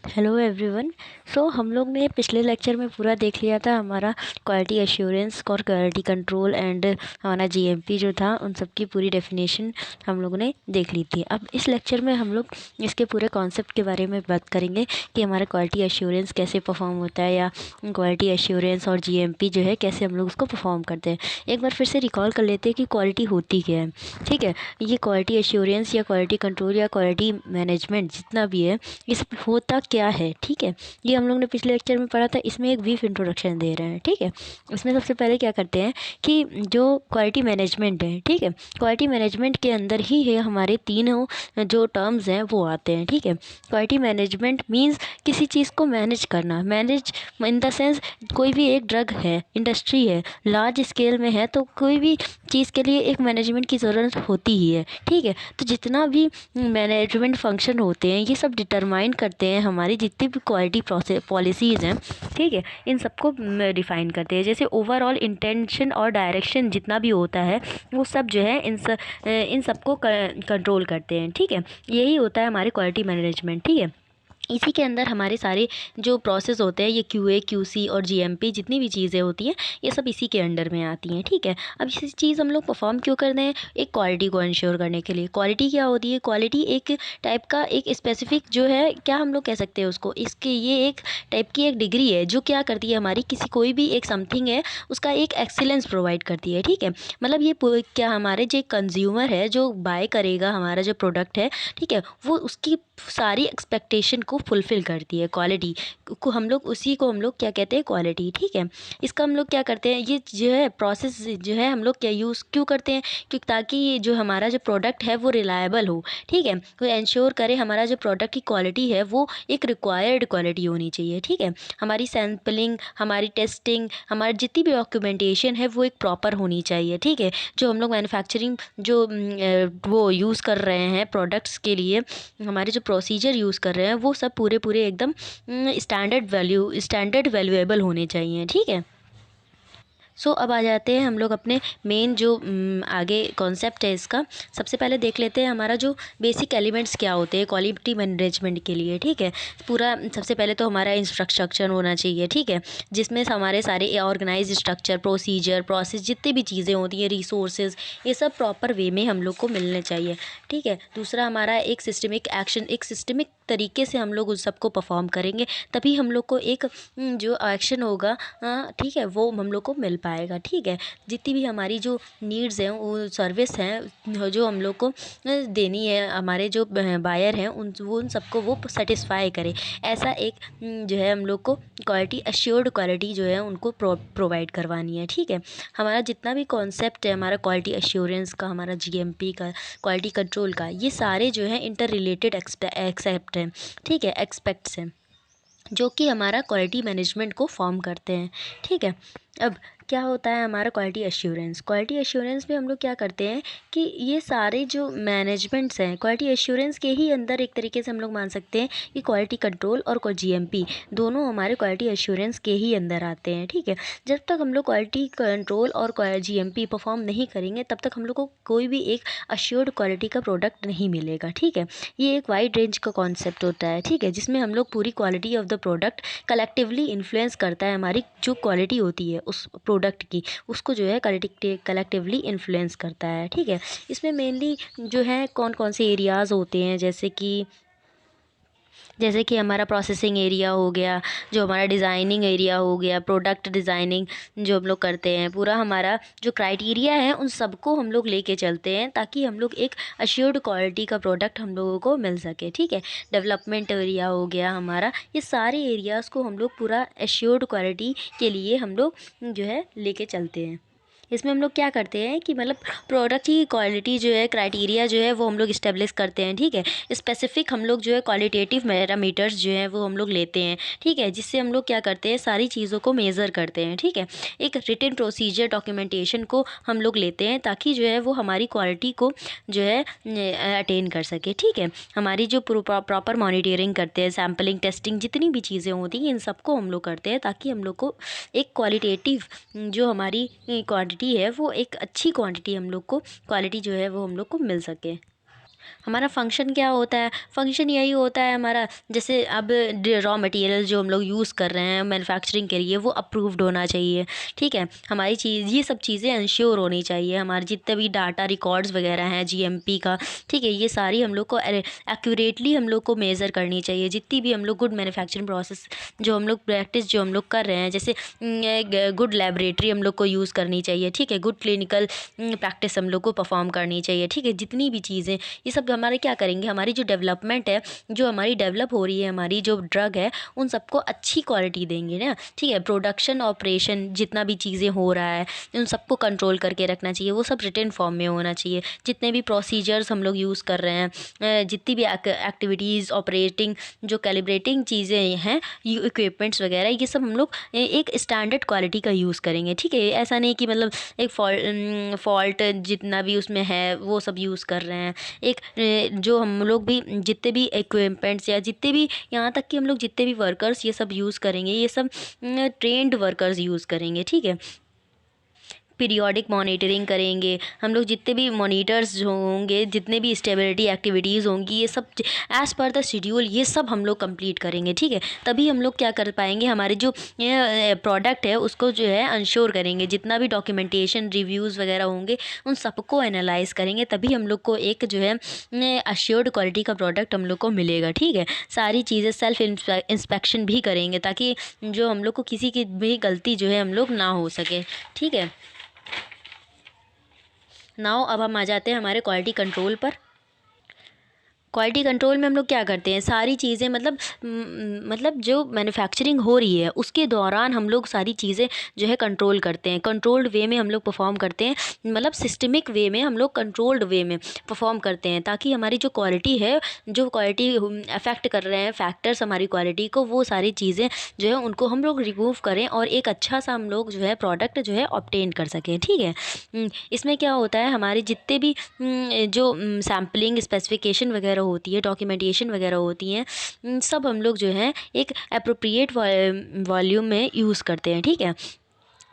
Hello everyone. हम लोग ने पिछले लेक्चर में पूरा देख लिया था हमारा क्वालिटी एश्योरेंस और क्वालिटी कंट्रोल एंड हमारा जीएमपी जो था उन सब की पूरी डेफिनेशन हम लोगों ने देख ली थी। अब इस लेक्चर में हम लोग इसके पूरे कॉन्सेप्ट के बारे में बात करेंगे कि हमारा क्वालिटी एश्योरेंस कैसे परफॉर्म होता है, या क्वालिटी एश्योरेंस और जीएमपी जो है कैसे हम लोग उसको परफॉर्म करते हैं। एक बार फिर से रिकॉल कर लेते हैं कि क्वालिटी होती क्या है। ठीक है, ये क्वालिटी एश्योरेंस या क्वालिटी कंट्रोल या क्वालिटी मैनेजमेंट जितना भी है ये सब होता क्या है। ठीक है, ये हम लोग ने पिछले लेक्चर में पढ़ा था। इसमें एक ब्रीफ इंट्रोडक्शन दे रहे हैं। ठीक है, इसमें सबसे पहले क्या करते हैं कि जो क्वालिटी मैनेजमेंट है, ठीक है, क्वालिटी मैनेजमेंट के अंदर ही है हमारे तीनों जो टर्म्स हैं वो आते हैं। ठीक है, क्वालिटी मैनेजमेंट मीन्स किसी चीज़ को मैनेज करना। मैनेज इन द सेंस कोई भी एक ड्रग है, इंडस्ट्री है, लार्ज स्केल में है, तो कोई भी चीज़ के लिए एक मैनेजमेंट की ज़रूरत होती ही है। ठीक है, तो जितना भी मैनेजमेंट फंक्शन होते हैं ये सब डिटरमाइन करते हैं हमारी जितनी भी क्वालिटी प्रोसेस पॉलिसीज़ हैं। ठीक है, इन सबको डिफ़ाइन करते हैं। जैसे ओवरऑल इंटेंशन और डायरेक्शन जितना भी होता है वो सब जो है इन सबको कंट्रोल करते हैं। ठीक है, यही होता है हमारे क्वालिटी मैनेजमेंट। ठीक है, इसी के अंदर हमारे सारे जो प्रोसेस होते हैं, ये क्यूए क्यूसी और जीएमपी जितनी भी चीज़ें होती हैं ये सब इसी के अंडर में आती हैं। ठीक है, अब ये चीज़ हम लोग परफॉर्म क्यों करते हैं? एक क्वालिटी को इंश्योर करने के लिए। क्वालिटी क्या होती है? क्वालिटी एक टाइप का एक स्पेसिफिक जो है, क्या हम लोग कह सकते हैं उसको, इसके ये एक टाइप की एक डिग्री है जो क्या करती है, हमारी किसी कोई भी एक समथिंग है उसका एक एक्सीलेंस प्रोवाइड करती है। ठीक है, मतलब ये क्या हमारे जो कंज्यूमर है जो बाय करेगा हमारा जो प्रोडक्ट है, ठीक है, वो उसकी सारी एक्सपेक्टेशन को फुलफ़िल करती है। क्वालिटी को हम लोग उसी को हम लोग क्या कहते हैं? क्वालिटी। ठीक है, इसका हम लोग क्या करते हैं, ये जो है प्रोसेस जो है हम लोग क्या यूज़ क्यों करते हैं? क्योंकि ताकि ये जो हमारा जो प्रोडक्ट है वो रिलायबल हो। ठीक है, तो एंश्योर करे हमारा जो प्रोडक्ट की क्वालिटी है वो एक रिक्वायर्ड क्वालिटी होनी चाहिए। ठीक है, हमारी सैंपलिंग, हमारी टेस्टिंग, हमारी जितनी भी डॉक्यूमेंटेशन है वो एक प्रॉपर होनी चाहिए। ठीक है, जो हम लोग मैन्युफैक्चरिंग जो वो यूज़ कर रहे हैं प्रोडक्ट्स के लिए, हमारे जो प्रोसीजर यूज़ कर रहे हैं वो सब पूरे पूरे एकदम स्टैंडर्ड वैल्यूएबल होने चाहिए। ठीक है, अब आ जाते हैं हम लोग अपने मेन जो आगे कॉन्सेप्ट है इसका। सबसे पहले देख लेते हैं हमारा जो बेसिक एलिमेंट्स क्या होते हैं क्वालिटी मैनेजमेंट के लिए। ठीक है, पूरा सबसे पहले तो हमारा इंफ्रास्ट्रक्चर होना चाहिए। ठीक है, जिसमें हमारे सारे ऑर्गेनाइज स्ट्रक्चर, प्रोसीजर, प्रोसेस जितनी भी चीज़ें होती हैं, रिसोर्सेज, ये सब प्रॉपर वे में हम लोग को मिलने चाहिए। ठीक है, दूसरा हमारा एक सिस्टमिक एक्शन, एक सिस्टमिक तरीके से हम लोग उस सबको परफॉर्म करेंगे तभी हम लोग को एक जो एक्शन होगा, ठीक है, वो हम लोग को मिल पाएगा। ठीक है, जितनी भी हमारी जो नीड्स हैं, वो सर्विस हैं जो हम लोग को देनी है, हमारे जो बायर हैं उन सबको वो सेटिस्फाई करे। ऐसा एक जो है हम लोग को क्वालिटी अश्योर्ड क्वालिटी जो है उनको प्रोवाइड करवानी है। ठीक है, हमारा जितना भी कॉन्सेप्ट है हमारा क्वालिटी अश्योरेंस का, हमारा जीएमपी का, क्वालिटी कंट्रोल का, ये सारे जो है इंटर रिलेटेड एक्सेप्ट हैं। ठीक है, एक्सपेक्ट्स हैं जो कि हमारा क्वालिटी मैनेजमेंट को फॉर्म करते हैं। ठीक है, अब क्या होता है हमारा क्वालिटी एश्योरेंस? क्वालिटी एश्योरेंस में हम लोग क्या करते हैं कि ये सारे जो मैनेजमेंट्स हैं क्वालिटी एश्योरेंस के ही अंदर एक तरीके से हम लोग मान सकते हैं कि क्वालिटी कंट्रोल और जीएमपी दोनों हमारे क्वालिटी एश्योरेंस के ही अंदर आते हैं। ठीक है, जब तक हम लोग क्वालिटी कंट्रोल और जीएमपी परफॉर्म नहीं करेंगे तब तक हम लोग को कोई भी एक अश्योर्ड क्वालिटी का प्रोडक्ट नहीं मिलेगा। ठीक है, ये एक वाइड रेंज का कॉन्सेप्ट होता है। ठीक है, जिसमें हम लोग पूरी quality of the product collectively influence करता है, हमारी जो क्वालिटी होती है उस प्रोडक्ट की, उसको जो है कलेक्टिवली इन्फ्लुएंस करता है। ठीक है, इसमें मेनली जो है कौन कौन से एरियाज़ होते हैं, जैसे कि हमारा प्रोसेसिंग एरिया हो गया, जो हमारा डिज़ाइनिंग एरिया हो गया, प्रोडक्ट डिज़ाइनिंग जो हम लोग करते हैं, पूरा हमारा जो क्राइटेरिया है उन सबको हम लोग लेके चलते हैं ताकि हम लोग एक अश्योर्ड क्वालिटी का प्रोडक्ट हम लोगों को मिल सके। ठीक है, डेवलपमेंट एरिया हो गया हमारा, ये सारे एरियाज़ को हम लोग पूरा अश्योर्ड क्वालिटी के लिए हम लोग जो है लेके चलते हैं। इसमें हम लोग क्या करते हैं कि मतलब प्रोडक्ट की क्वालिटी जो है, क्राइटेरिया जो है वो हम लोग इस्टेब्लिश करते हैं। ठीक है, स्पेसिफिक हम लोग जो है क्वालिटेटिव पैरामीटर्स जो है वो हम लोग लेते हैं। ठीक है, जिससे हम लोग क्या करते हैं, सारी चीज़ों को मेज़र करते हैं। ठीक है, एक रिटन प्रोसीजर डॉक्यूमेंटेशन को हम लोग लेते हैं ताकि जो है वो हमारी क्वालिटी को जो है अटेन कर सके। ठीक है, हमारी जो प्रॉपर मॉनिटरिंग करते हैं, सैम्पलिंग, टेस्टिंग, जितनी भी चीज़ें होती हैं इन सबको हम लोग करते हैं ताकि हम लोग को एक क्वालिटेटिव जो हमारी क्वांटिटी है वो एक अच्छी क्वांटिटी हम लोग को क्वालिटी जो है वो हम लोग को मिल सके। हमारा फंक्शन क्या होता है? फंक्शन यही होता है हमारा, जैसे अब रॉ मटेरियल जो हम लोग यूज़ कर रहे हैं मैन्युफैक्चरिंग के लिए वो अप्रूव्ड होना चाहिए, ठीक है। हमारी चीज़ ये सब चीज़ें इंश्योर होनी चाहिए, हमारे जितने भी डाटा रिकॉर्ड्स वगैरह हैं जीएमपी का, ठीक है, ये सारी हम लोग को एक्यूरेटली हम लोग को मेज़र करनी चाहिए। जितनी भी हम लोग गुड मैन्युफैक्चरिंग प्रोसेस जो हम लोग प्रैक्टिस जो हम लोग कर रहे हैं, जैसे गुड लैबोरेटरी हम लोग को यूज़ करनी चाहिए, ठीक है, गुड क्लिनिकल प्रैक्टिस हम लोग को परफॉर्म करनी चाहिए, ठीक है। जितनी भी चीज़ें ये सब हमारे क्या करेंगे, हमारी जो डेवलपमेंट है, जो हमारी डेवलप हो रही है हमारी जो ड्रग है, उन सबको अच्छी क्वालिटी देंगे ना, ठीक है। प्रोडक्शन ऑपरेशन जितना भी चीज़ें हो रहा है उन सबको कंट्रोल करके रखना चाहिए, वो सब रिटन फॉर्म में होना चाहिए। जितने भी प्रोसीजर्स हम लोग यूज़ कर रहे हैं, जितनी भी एक्टिविटीज़ ऑपरेटिंग जो कैलिब्रेटिंग चीज़ें हैं, इक्विपमेंट्स वगैरह, ये सब हम लोग एक स्टैंडर्ड क्वालिटी का यूज़ करेंगे, ठीक है। ऐसा नहीं कि मतलब एक फॉल्ट जितना भी उसमें है वो सब यूज़ कर रहे हैं। एक जो हम लोग भी जितने भी इक्विपमेंट्स या जितने भी, यहाँ तक कि हम लोग जितने भी वर्कर्स ये सब यूज़ करेंगे, ये सब ट्रेंड वर्कर्स यूज़ करेंगे, ठीक है। पीरियोडिक मॉनिटरिंग करेंगे हम लोग, जितने भी मॉनिटर्स जो होंगे, जितने भी स्टेबिलिटी एक्टिविटीज़ होंगी, ये सब एज़ पर द शेड्यूल ये सब हम लोग कंप्लीट करेंगे, ठीक है। तभी हम लोग क्या कर पाएंगे, हमारे जो प्रोडक्ट है उसको जो है इंश्योर करेंगे। जितना भी डॉक्यूमेंटेशन रिव्यूज़ वगैरह होंगे उन सबको एनालाइज करेंगे, तभी हम लोग को एक जो है अश्योर्ड क्वालिटी का प्रोडक्ट हम लोग को मिलेगा, ठीक है। सारी चीज़ें सेल्फ इंस्पेक्शन भी करेंगे ताकि जो हम लोग को किसी की भी गलती जो है हम लोग ना हो सके, ठीक है। नाउ अब हम आ जाते हैं हमारे क्वालिटी कंट्रोल पर। क्वालिटी कंट्रोल में हम लोग क्या करते हैं, सारी चीज़ें मतलब जो मैन्युफैक्चरिंग हो रही है उसके दौरान हम लोग सारी चीज़ें जो है कंट्रोल करते हैं। कंट्रोल्ड वे में हम लोग परफॉर्म करते हैं, मतलब सिस्टमिक वे में हम लोग कंट्रोल्ड वे में परफॉर्म करते हैं, ताकि हमारी जो क्वालिटी है, जो क्वालिटी अफेक्ट कर रहे हैं फैक्टर्स हमारी क्वालिटी को, वो सारी चीज़ें जो है उनको हम लोग रिमूव करें और एक अच्छा सा हम लोग जो है प्रोडक्ट जो है ऑब्टेन कर सकें, ठीक है। इसमें क्या होता है, हमारे जितने भी जो सैम्पलिंग स्पेसिफिकेशन वगैरह होती है, डॉक्यूमेंटेशन वगैरह होती हैं, सब हम लोग जो है एक एप्रोप्रिएट वॉल्यूम में यूज़ करते हैं, ठीक है।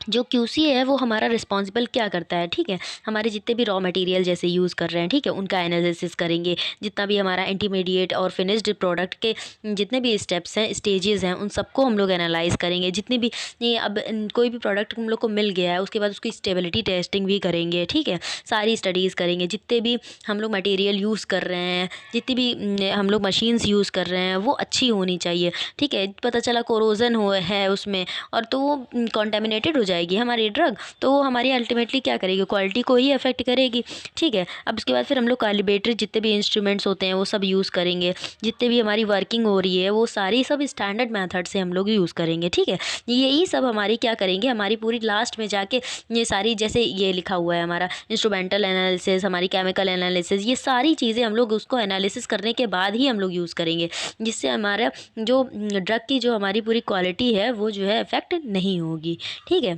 जो क्यूसी है वो हमारा रिस्पॉन्सिबल क्या करता है, ठीक है, हमारे जितने भी रॉ मटेरियल जैसे यूज़ कर रहे हैं, ठीक है, उनका एनालिसिस करेंगे। जितना भी हमारा इंटरमीडिएट और फिनिश्ड प्रोडक्ट के जितने भी स्टेप्स हैं, स्टेजेस हैं, उन सबको हम लोग एनालाइज करेंगे। जितने भी ये अब कोई भी प्रोडक्ट हम लोग को मिल गया है उसके बाद उसकी स्टेबिलिटी टेस्टिंग भी करेंगे, ठीक है। सारी स्टडीज़ करेंगे, जितने भी हम लोग मटेरियल यूज़ कर रहे हैं, जितनी भी हम लोग मशीन्स यूज़ कर रहे हैं वो अच्छी होनी चाहिए, ठीक है। पता चला कोरोजन हो है उसमें और तो वो कॉन्टेमिनेटेड हो जाएगी हमारी ड्रग, तो वो हमारी अल्टीमेटली क्या करेगी, क्वालिटी को ही अफेक्ट करेगी, ठीक है। अब उसके बाद फिर हम लोग कैलिब्रेटरी जितने भी इंस्ट्रूमेंट्स होते हैं वो सब यूज़ करेंगे। जितने भी हमारी वर्किंग हो रही है वो सारी सब स्टैंडर्ड मेथड से हम लोग यूज़ करेंगे, ठीक है। यही सब हमारी क्या करेंगे, हमारी पूरी लास्ट में जाके ये सारी, जैसे ये लिखा हुआ है हमारा इंस्ट्रूमेंटल एनालिसिस, हमारी केमिकल एनालिसिस, ये सारी चीज़ें हम लोग उसको एनालिसिस करने के बाद ही हम लोग यूज़ करेंगे, जिससे हमारा जो ड्रग की जो हमारी पूरी क्वालिटी है वो जो है अफेक्ट नहीं होगी, ठीक है।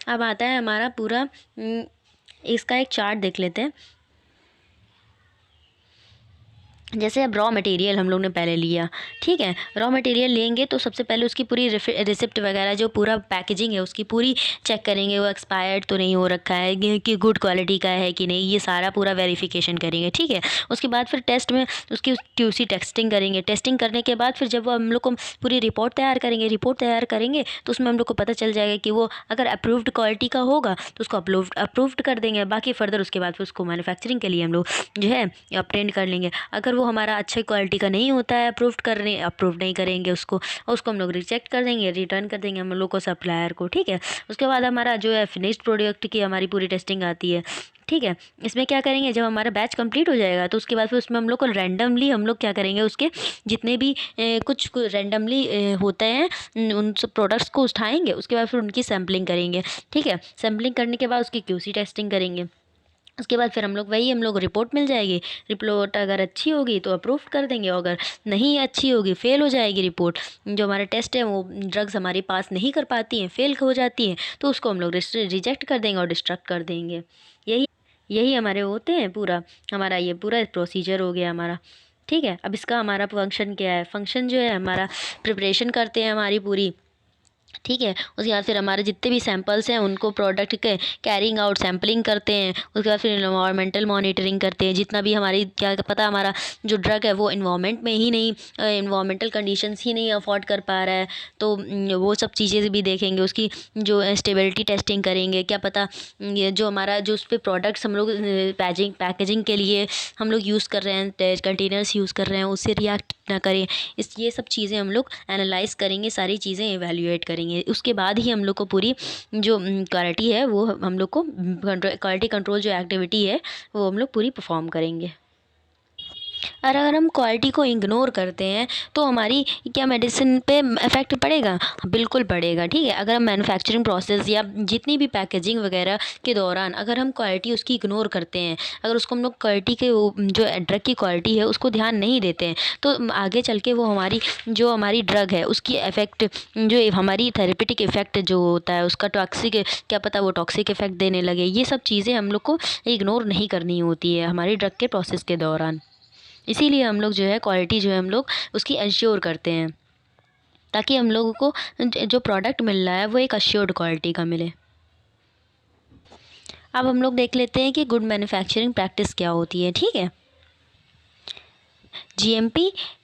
अब आता है हमारा पूरा इसका एक चार्ट देख लेते हैं। जैसे अब रॉ मटेरियल हम लोग ने पहले लिया, ठीक है। रॉ मटेरियल लेंगे तो सबसे पहले उसकी पूरी रिसिप्ट वगैरह जो पूरा पैकेजिंग है उसकी पूरी चेक करेंगे, वो एक्सपायर्ड तो नहीं हो रखा है कि गुड क्वालिटी का है कि नहीं, ये सारा पूरा वेरिफिकेशन करेंगे, ठीक है। उसके बाद फिर टेस्ट में उसकी क्यूसी टेस्टिंग करेंगे। टेस्टिंग करने के बाद फिर जब वो हम लोग को पूरी रिपोर्ट तैयार करेंगे, रिपोर्ट तैयार करेंगे तो उसमें हम लोग को पता चल जाएगा कि वो अगर अप्रूव्ड क्वालिटी का होगा तो उसको अप्रूव्ड कर देंगे। बाकी फर्दर उसके बाद फिर उसको मैन्युफैक्चरिंग के लिए हम लोग जो है अपटेंड कर लेंगे। अगर वो हमारा अच्छे क्वालिटी का नहीं होता है, अप्रूव नहीं करेंगे उसको, और उसको हम लोग रिजेक्ट कर देंगे, रिटर्न कर देंगे हम लोग को सप्लायर को, ठीक है। उसके बाद हमारा जो है फिनिश्ड प्रोडक्ट की हमारी पूरी टेस्टिंग आती है, ठीक है। इसमें क्या करेंगे, जब हमारा बैच कंप्लीट हो जाएगा तो उसके बाद फिर उसमें हम लोग को रैंडमली हम लोग क्या करेंगे, उसके जितने भी कुछ रैंडमली होते हैं उन सब प्रोडक्ट्स को उठाएंगे, उसके बाद फिर उनकी सैम्पलिंग करेंगे, ठीक है। सैम्पलिंग करने के बाद उसकी क्यूसी टेस्टिंग करेंगे। उसके बाद फिर हम लोग रिपोर्ट मिल जाएगी। रिपोर्ट अगर अच्छी होगी तो अप्रूव कर देंगे, और अगर नहीं अच्छी होगी, फेल हो जाएगी रिपोर्ट, जो हमारा टेस्ट है वो ड्रग्स हमारे पास नहीं कर पाती हैं, फेल हो जाती हैं, तो उसको हम लोग रिजेक्ट कर देंगे और डिस्ट्रक्ट कर देंगे। यही यही हमारे होते हैं पूरा, हमारा ये पूरा प्रोसीजर हो गया हमारा, ठीक है। अब इसका हमारा फंक्शन क्या है, फंक्शन जो है हमारा प्रिपरेशन करते हैं हमारी पूरी, ठीक है। उसके बाद फिर हमारे जितने भी सैंपल्स हैं उनको प्रोडक्ट के कैरिंग आउट सैंपलिंग करते हैं। उसके बाद फिर एनवायरमेंटल मॉनिटरिंग करते हैं, जितना भी हमारी क्या पता हमारा जो ड्रग है वो एनवायरमेंट में ही नहीं, एनवायरमेंटल कंडीशंस ही नहीं अफोर्ड कर पा रहा है, तो वो सब चीज़ें भी देखेंगे। उसकी जो स्टेबिलिटी टेस्टिंग करेंगे, क्या पता ये जो हमारा जो उस पे प्रोडक्ट्स हम लोग पैकेजिंग के लिए हम लोग यूज़ कर रहे हैं, कंटेनर्स यूज़ कर रहे हैं, उससे रिएक्ट ना करें। ये सब चीज़ें हम लोग एनालाइज़ करेंगे, सारी चीज़ें इवैल्यूएट करेंगे। उसके बाद ही हम लोग को पूरी जो क्वालिटी है वो हम लोग को क्वालिटी कंट्रोल जो एक्टिविटी है वो हम लोग पूरी परफॉर्म करेंगे। और अगर हम क्वालिटी को इग्नोर करते हैं तो हमारी क्या मेडिसिन पे इफ़ेक्ट पड़ेगा? बिल्कुल पड़ेगा, ठीक है। अगर हम मैन्युफैक्चरिंग प्रोसेस या जितनी भी पैकेजिंग वगैरह के दौरान अगर हम क्वालिटी उसकी इग्नोर करते हैं, अगर उसको हम लोग क्वालिटी के वो जो ड्रग की क्वालिटी है उसको ध्यान नहीं देते हैं, तो आगे चल के वो हमारी ड्रग है उसकी इफ़ेक्ट जो हमारी थेरेपेटिक इफ़ेक्ट जो होता है उसका टॉक्सिक, क्या पता वो टॉक्सिक इफ़ेक्ट देने लगे। ये सब चीज़ें हम लोग को इग्नोर नहीं करनी होती है हमारी ड्रग के प्रोसेस के दौरान। इसीलिए हम लोग जो है क्वालिटी जो है हम लोग उसकी एंश्योर करते हैं, ताकि हम लोगों को जो प्रोडक्ट मिल रहा है वो एक अश्योर्ड क्वालिटी का मिले। अब हम लोग देख लेते हैं कि गुड मैन्युफैक्चरिंग प्रैक्टिस क्या होती है, ठीक है।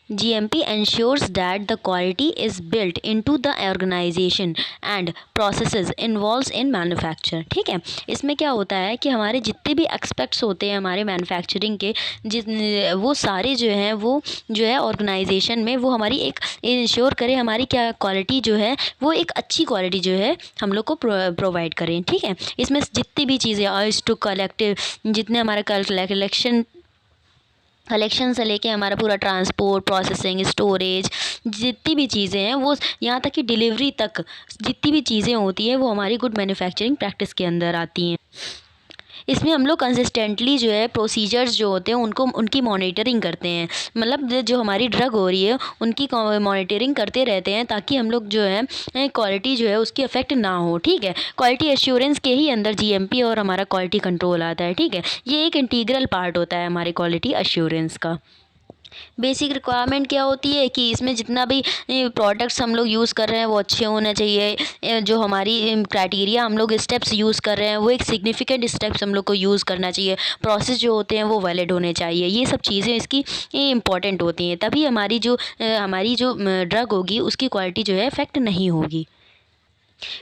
GMP ensures that the quality is built into the organization and processes involved in manufacture। ठीक है। इसमें क्या होता है कि हमारे जितने भी एक्सपेक्ट्स होते हैं हमारे मैन्युफैक्चरिंग के, वो सारे जो हैं वो जो है ऑर्गेनाइजेशन में वो हमारी एक इंश्योर करें हमारी क्या क्वालिटी जो है वो एक अच्छी क्वालिटी जो है हम लोग को प्रोवाइड करें। ठीक है। इसमें जितनी भी चीज़ें अर्ज टू कलेक्टिव, जितने हमारा कलेक्शन से लेके हमारा पूरा ट्रांसपोर्ट, प्रोसेसिंग, स्टोरेज, जितनी भी चीज़ें हैं वो यहाँ तक कि डिलीवरी तक जितनी भी चीज़ें होती हैं वो हमारी गुड मैन्युफैक्चरिंग प्रैक्टिस के अंदर आती हैं। इसमें हम लोग कंसिस्टेंटली जो है प्रोसीजर्स जो होते हैं उनको उनकी मॉनिटरिंग करते हैं, मतलब जो हमारी ड्रग हो रही है उनकी मॉनिटरिंग करते रहते हैं, ताकि हम लोग जो है क्वालिटी जो है उसकी अफेक्ट ना हो। ठीक है। क्वालिटी एश्योरेंस के ही अंदर GMP और हमारा क्वालिटी कंट्रोल आता है। ठीक है। ये एक इंटीग्रल पार्ट होता है हमारे क्वालिटी एश्योरेंस का। बेसिक रिक्वायरमेंट क्या होती है कि इसमें जितना भी प्रोडक्ट्स हम लोग यूज़ कर रहे हैं वो अच्छे होने चाहिए। जो हमारी क्राइटेरिया हम लोग स्टेप्स यूज़ कर रहे हैं वो एक सिग्निफिकेंट स्टेप्स हम लोग को यूज़ करना चाहिए। प्रोसेस जो होते हैं वो वैलिड होने चाहिए। ये सब चीज़ें इसकी इम्पॉर्टेंट होती हैं, तभी हमारी जो ड्रग होगी उसकी क्वालिटी जो है इफेक्ट नहीं होगी।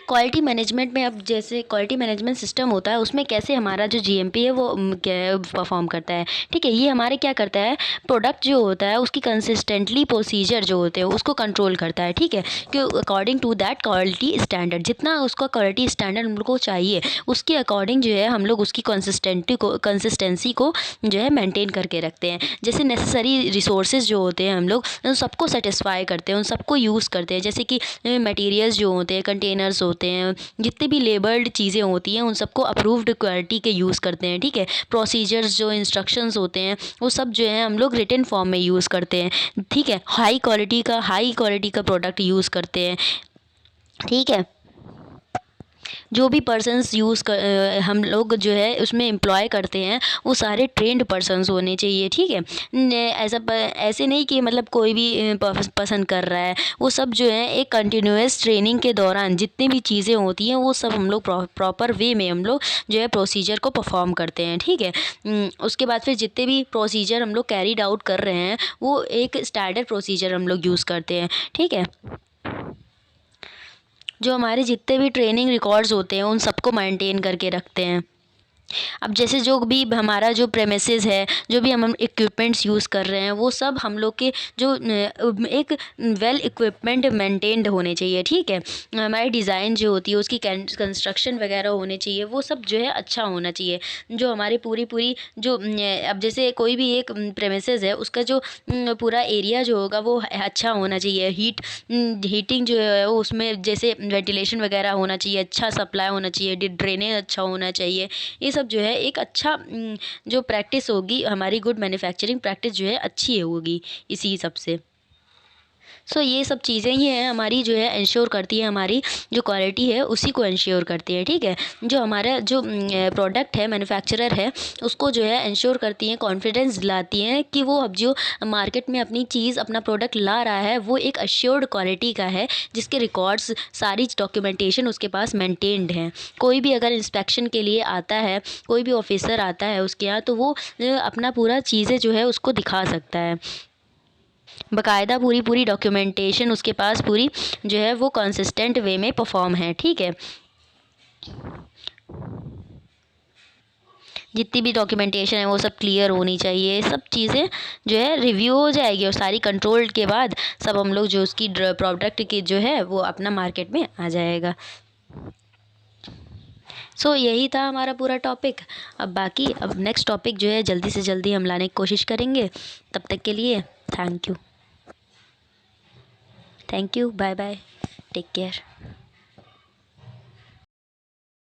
क्वालिटी मैनेजमेंट में अब जैसे क्वालिटी मैनेजमेंट सिस्टम होता है उसमें कैसे हमारा जो GMP है वो क्या परफॉर्म करता है। ठीक है। ये हमारे क्या करता है, प्रोडक्ट जो होता है उसकी कंसिस्टेंटली प्रोसीजर जो होते हैं उसको कंट्रोल करता है। ठीक है। कि according to that quality standard, जितना उसका क्वालिटी स्टैंडर्ड हम लोग को चाहिए उसके अकॉर्डिंग जो है हम लोग उसकी कंसिस्टेंसी को जो है मेंटेन करके रखते हैं। जैसे नेसेसरी रिसोर्सेज जो होते हैं हम लोग उन सबको सेटिस्फाई करते हैं, उन सबको यूज़ करते हैं। जैसे कि मटेरियल्स जो होते हैं, कंटेनर्स होते हैं, जितनी भी लेबल्ड चीज़ें होती हैं उन सबको अप्रूव्ड क्वालिटी के यूज़ करते हैं। ठीक है। प्रोसीजर्स जो इंस्ट्रक्शंस होते हैं वो सब जो है हम लोग रिटन फॉर्म में यूज़ करते हैं। ठीक है। हाई क्वालिटी का प्रोडक्ट यूज़ करते हैं। ठीक है। जो भी पर्सन्स हम लोग जो है उसमें एम्प्लॉय करते हैं वो सारे ट्रेंड पर्सन्स होने चाहिए। ठीक है। ऐसे नहीं कि मतलब कोई भी पसंद कर रहा है, वो सब जो है एक कंटिन्यूअस ट्रेनिंग के दौरान जितनी भी चीज़ें होती हैं वो सब हम लोग प्रॉपर वे में हम लोग जो है प्रोसीजर को परफॉर्म करते हैं। ठीक है। उसके बाद फिर जितने भी प्रोसीजर हम लोग कैरीड आउट कर रहे हैं वो एक स्टैंडर्ड प्रोसीजर हम लोग यूज़ करते हैं। ठीक है। जो हमारे जितने भी ट्रेनिंग रिकॉर्ड्स होते हैं उन सबको मेंटेन करके रखते हैं। अब जैसे जो भी हमारा जो प्रेमिसेस है, जो भी हम इक्विपमेंट्स यूज़ कर रहे हैं वो सब हम लोग के जो एक वेल इक्विपमेंट मेंटेन्ड होने चाहिए। ठीक है। हमारी डिज़ाइन जो होती है उसकी कंस्ट्रक्शन वगैरह होने चाहिए, वो सब जो है अच्छा होना चाहिए। जो हमारी पूरी पूरी जो अब जैसे कोई भी एक प्रेमिसेस है उसका जो पूरा एरिया जो होगा वो अच्छा होना चाहिए। हीटिंग जो है वो उसमें जैसे वेंटिलेशन वगैरह होना चाहिए, अच्छा सप्लाई होना चाहिए, ड्रेनेज अच्छा होना चाहिए। ये सब जो है एक अच्छा जो प्रैक्टिस होगी हमारी गुड मैन्युफैक्चरिंग प्रैक्टिस जो है अच्छी होगी इसी सब से। सो ये सब चीज़ें ही हैं हमारी जो है इंश्योर करती है, हमारी जो क्वालिटी है उसी को इंश्योर करती है, ठीक है। जो हमारा जो प्रोडक्ट है, मैन्युफैक्चरर है, उसको जो है इंश्योर करती हैं, कॉन्फिडेंस दिलाती हैं कि वो अब जो मार्केट में अपनी चीज़, अपना प्रोडक्ट ला रहा है वो एक अश्योर्ड क्वालिटी का है, जिसके रिकॉर्ड्स, सारी डॉक्यूमेंटेशन उसके पास मेंटेन्ड हैं। कोई भी अगर इंस्पेक्शन के लिए आता है, कोई भी ऑफिसर आता है उसके यहाँ, तो वो अपना पूरा चीज़ें जो है उसको दिखा सकता है, बकायदा पूरी पूरी डॉक्यूमेंटेशन उसके पास पूरी जो है वो कंसिस्टेंट वे में परफॉर्म है, ठीक है। जितनी भी डॉक्यूमेंटेशन है वो सब क्लियर होनी चाहिए, सब चीज़ें जो है रिव्यू हो जाएगी और सारी कंट्रोल के बाद सब हम लोग जो उसकी प्रोडक्ट की जो है वो अपना मार्केट में आ जाएगा। सो यही था हमारा पूरा टॉपिक। अब बाकी अब नेक्स्ट टॉपिक जो है जल्दी से जल्दी हम लाने की कोशिश करेंगे। तब तक के लिए thank you, bye bye, take care.